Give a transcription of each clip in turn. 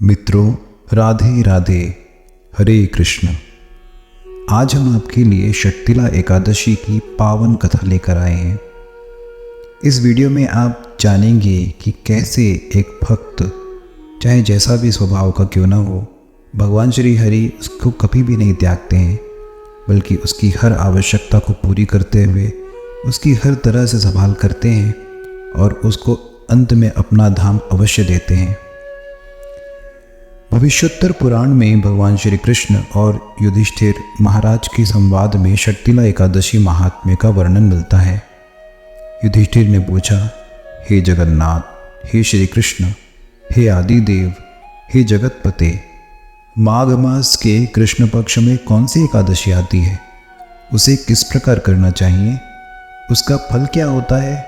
मित्रों, राधे राधे, हरे कृष्ण। आज हम आपके लिए षटतिला एकादशी की पावन कथा लेकर आए हैं। इस वीडियो में आप जानेंगे कि कैसे एक भक्त, चाहे जैसा भी स्वभाव का क्यों ना हो, भगवान श्री हरि उसको कभी भी नहीं त्यागते हैं, बल्कि उसकी हर आवश्यकता को पूरी करते हुए उसकी हर तरह से संभाल करते हैं और उसको अंत में अपना धाम अवश्य देते हैं। भविष्योत्तर पुराण में भगवान श्री कृष्ण और युधिष्ठिर महाराज के संवाद में षटतिला एकादशी महात्म्य का वर्णन मिलता है। युधिष्ठिर ने पूछा, हे जगन्नाथ, हे श्री कृष्ण, हे आदिदेव, हे जगतपते, माघ मास के कृष्ण पक्ष में कौन सी एकादशी आती है? उसे किस प्रकार करना चाहिए? उसका फल क्या होता है?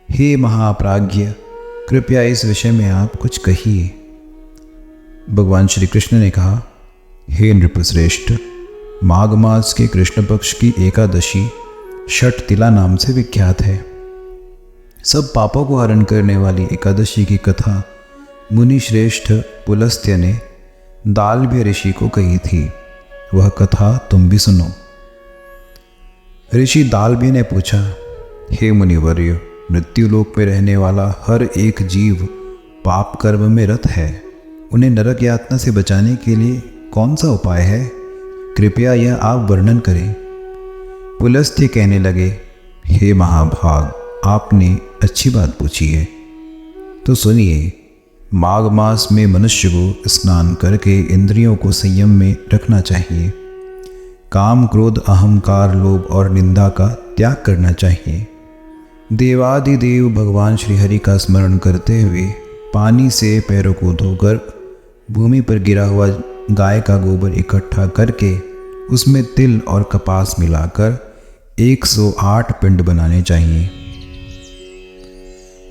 हे महाप्राज्ञ, कृपया इस विषय में आप कुछ कहिए। भगवान श्री कृष्ण ने कहा, हे नृपश्रेष्ठ, माघ मास के कृष्ण पक्ष की एकादशी षटतिला नाम से विख्यात है। सब पापों को हरण करने वाली एकादशी की कथा मुनि श्रेष्ठ पुलस्त्य ने दालभ्य ऋषि को कही थी। वह कथा तुम भी सुनो। ऋषि दालभ्य ने पूछा, हे मुनिवर्य, मृत्युलोक में रहने वाला हर एक जीव पाप कर्म में रत है। उन्हें नरक यातना से बचाने के लिए कौन सा उपाय है? कृपया यह आप वर्णन करें। पुलस्त्य कहने लगे, हे महाभाग, आपने अच्छी बात पूछी है, तो सुनिए। माघ मास में मनुष्य को स्नान करके इंद्रियों को संयम में रखना चाहिए। काम, क्रोध, अहंकार, लोभ और निंदा का त्याग करना चाहिए। देवादिदेव भगवान श्रीहरि का स्मरण करते हुए पानी से पैरों को धोकर भूमि पर गिरा हुआ गाय का गोबर इकट्ठा करके उसमें तिल और कपास मिलाकर 108 पिंड बनाने चाहिए।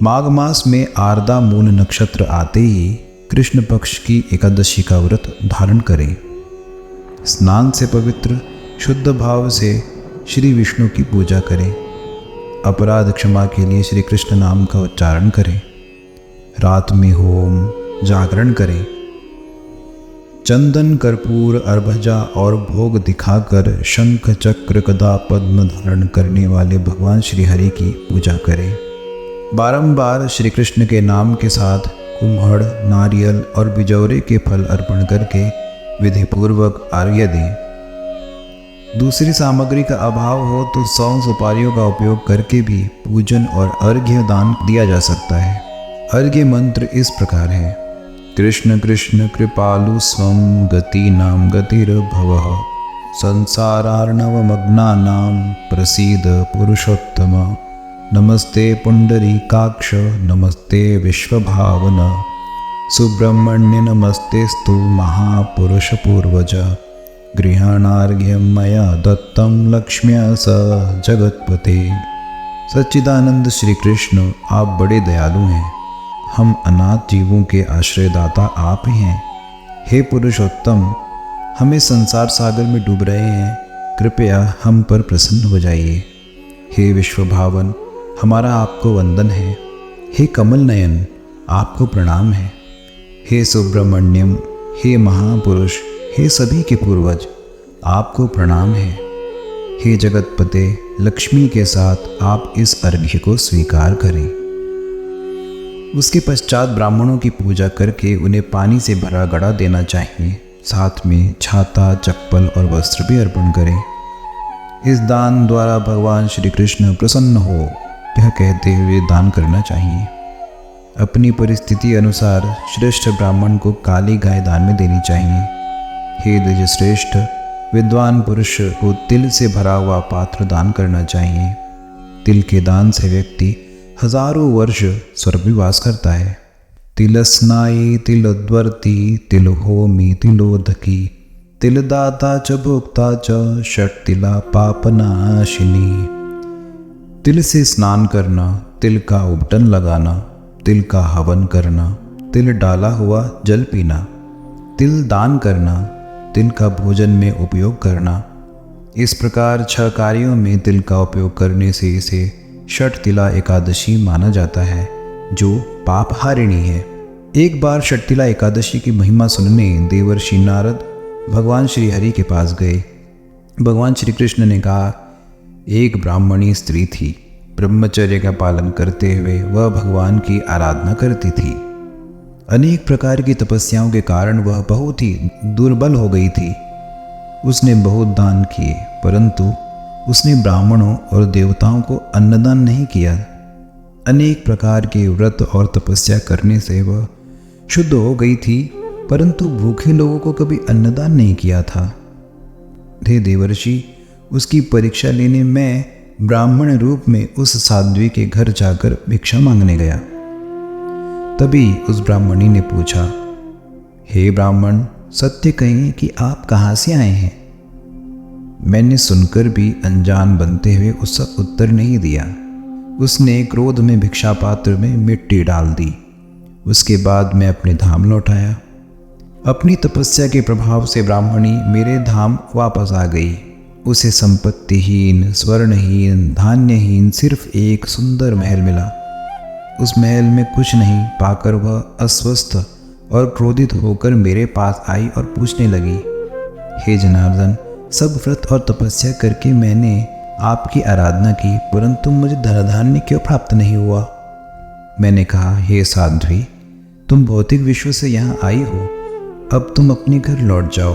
माघ मास में आर्द्रा मूल नक्षत्र आते ही कृष्ण पक्ष की एकादशी का व्रत धारण करें। स्नान से पवित्र शुद्ध भाव से श्री विष्णु की पूजा करें। अपराध क्षमा के लिए श्री कृष्ण नाम का उच्चारण करें। रात में होम जागरण करें। चंदन, कर्पूर, अर्भजा और भोग दिखाकर शंख, चक्र, गदा, पद्म धारण करने वाले भगवान श्री हरि की पूजा करें। बारंबार श्री कृष्ण के नाम के साथ कुम्हड़, नारियल और बिजौरे के फल अर्पण करके विधिपूर्वक अर्घ्य दें। दूसरी सामग्री का अभाव हो तो 100 सुपारियों का उपयोग करके भी पूजन और अर्घ्य दान दिया जा सकता है। अर्घ्य मंत्र इस प्रकार है, कृष्ण कृष्ण कृपालु स्वं गतीनां गतिर्भवः संसारार्णवमग्नानां प्रसीद पुरुषोत्तम। नमस्ते पुंडरीकाक्ष, नमस्ते विश्वभावन, सुब्रह्मण्य नमस्तेस्तु महापुरुष पूर्वज। गृहाणार्घ्यं मया दत्तं लक्ष्म्या स जगत्पते। सच्चिदानंद श्री कृष्ण, आप बड़े दयालु हैं। हम अनाथ जीवों के आश्रयदाता आप ही हैं। हे पुरुषोत्तम, हमें संसार सागर में डूब रहे हैं, कृपया हम पर प्रसन्न हो जाइए। हे विश्वभावन, हमारा आपको वंदन है। हे कमल नयन, आपको प्रणाम है। हे सुब्रह्मण्यम, हे महापुरुष, हे सभी के पूर्वज, आपको प्रणाम है। हे जगतपते, लक्ष्मी के साथ आप इस अर्घ्य को स्वीकार करें। उसके पश्चात ब्राह्मणों की पूजा करके उन्हें पानी से भरा घड़ा देना चाहिए। साथ में छाता, चप्पल और वस्त्र भी अर्पण करें। इस दान द्वारा भगवान श्री कृष्ण प्रसन्न हो, यह कहते हुए दान करना चाहिए। अपनी परिस्थिति अनुसार श्रेष्ठ ब्राह्मण को काली गाय दान में देनी चाहिए। हे द्विजश्रेष्ठ, विद्वान पुरुष को तिल से भरा हुआ पात्र दान करना चाहिए। तिल के दान से व्यक्ति हजारों वर्ष स्वर्गवास करता है। तिलस्नायी तिलोद्वर्ती तिलहोमी तिलोदकी तिलदाता च भोक्ता च षटतिला पापनाशिनी। तिल से स्नान करना, तिल का उबटन लगाना, तिल का हवन करना, तिल डाला हुआ जल पीना, तिल दान करना, तिल का भोजन में उपयोग करना, इस प्रकार 6 कार्यों में तिल का उपयोग करने से इसे षटतिला एकादशी माना जाता है, जो पापहारिणी है। एक बार षट्तिला एकादशी की महिमा सुनने देवर्षि नारद भगवान श्री हरि के पास गए। भगवान श्री कृष्ण ने कहा, एक ब्राह्मणी स्त्री थी। ब्रह्मचर्य का पालन करते हुए वह भगवान की आराधना करती थी। अनेक प्रकार की तपस्याओं के कारण वह बहुत ही दुर्बल हो गई थी। उसने बहुत दान किए, परंतु उसने ब्राह्मणों और देवताओं को अन्नदान नहीं किया। अनेक प्रकार के व्रत और तपस्या करने से वह शुद्ध हो गई थी, परंतु भूखे लोगों को कभी अन्नदान नहीं किया था। हे देवर्षि, उसकी परीक्षा लेने मैं ब्राह्मण रूप में उस साध्वी के घर जाकर भिक्षा मांगने गया। तभी उस ब्राह्मणी ने पूछा, हे ब्राह्मण, सत्य कहिए कि आप कहाँ से आए हैं? मैंने सुनकर भी अनजान बनते हुए उसका उत्तर नहीं दिया। उसने क्रोध में भिक्षा पात्र में मिट्टी डाल दी। उसके बाद मैं अपने धाम लौट आया। अपनी तपस्या के प्रभाव से ब्राह्मणी मेरे धाम वापस आ गई। उसे संपत्तिहीन, स्वर्णहीन, धान्यहीन सिर्फ एक सुंदर महल मिला। उस महल में कुछ नहीं पाकर वह अस्वस्थ और क्रोधित होकर मेरे पास आई और पूछने लगी, हे जनार्दन, सब व्रत और तपस्या करके मैंने आपकी आराधना की, परंतु मुझे धनधान्य क्यों प्राप्त नहीं हुआ? मैंने कहा, हे साध्वी, तुम भौतिक विश्व से यहाँ आई हो, अब तुम अपने घर लौट जाओ।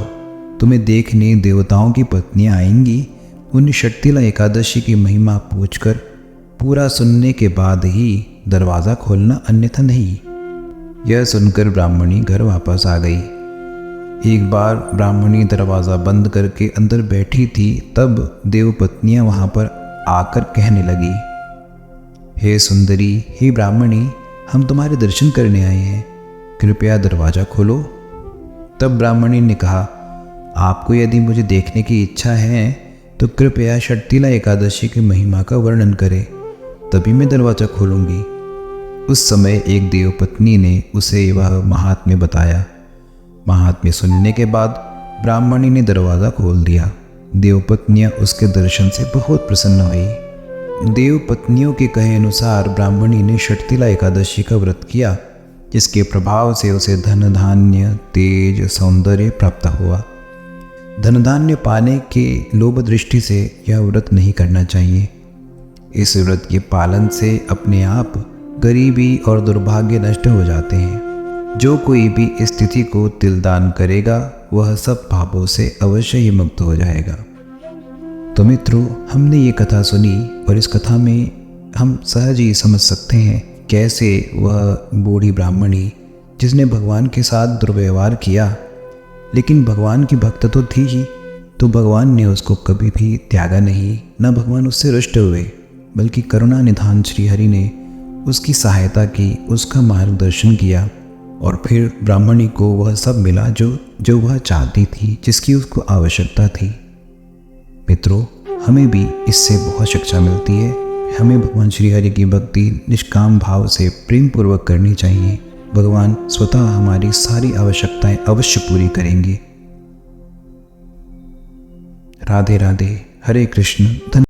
तुम्हें देखने देवताओं की पत्नियां आएंगी। उन्हें षट्तिला एकादशी की महिमा पूछकर पूरा सुनने के बाद ही दरवाज़ा खोलना, अन्यथा नहीं। यह सुनकर ब्राह्मणी घर वापस आ गई। एक बार ब्राह्मणी दरवाज़ा बंद करके अंदर बैठी थी, तब देवपत्नियां वहां पर आकर कहने लगी, हे सुंदरी, हे ब्राह्मणी, हम तुम्हारे दर्शन करने आए हैं, कृपया दरवाज़ा खोलो। तब ब्राह्मणी ने कहा, आपको यदि मुझे देखने की इच्छा है तो कृपया षट्तिला एकादशी की महिमा का वर्णन करें, तभी मैं दरवाज़ा खोलूंगी। उस समय एक देवपत्नी ने उसे वह महात्म्य बताया। महात्म्य सुनने के बाद ब्राह्मणी ने दरवाज़ा खोल दिया। देवपत्नियां उसके दर्शन से बहुत प्रसन्न हुई। देवपत्नियों के कहे अनुसार ब्राह्मणी ने षट्तिला एकादशी का व्रत किया, जिसके प्रभाव से उसे धन, धान्य, तेज, सौंदर्य प्राप्त हुआ। धन धान्य पाने के लोभ दृष्टि से यह व्रत नहीं करना चाहिए। इस व्रत के पालन से अपने आप गरीबी और दुर्भाग्य नष्ट हो जाते हैं। जो कोई भी इस तिथि को तिलदान करेगा वह सब पापों से अवश्य ही मुक्त हो जाएगा। तो मित्रों, हमने ये कथा सुनी और इस कथा में हम सहज ही समझ सकते हैं कैसे वह बूढ़ी ब्राह्मणी, जिसने भगवान के साथ दुर्व्यवहार किया, लेकिन भगवान की भक्त तो थी ही, तो भगवान ने उसको कभी भी त्यागा नहीं, न भगवान उससे रुष्ट हुए, बल्कि करुणा निधान श्री हरि ने उसकी सहायता की, उसका मार्गदर्शन किया और फिर ब्राह्मणी को वह सब मिला जो वह चाहती थी, जिसकी उसको आवश्यकता थी। मित्रों, हमें भी इससे बहुत शिक्षा मिलती है। हमें भगवान श्री हरि की भक्ति निष्काम भाव से प्रेम पूर्वक करनी चाहिए। भगवान स्वतः हमारी सारी आवश्यकताएं अवश्य पूरी करेंगे। राधे राधे, हरे कृष्ण।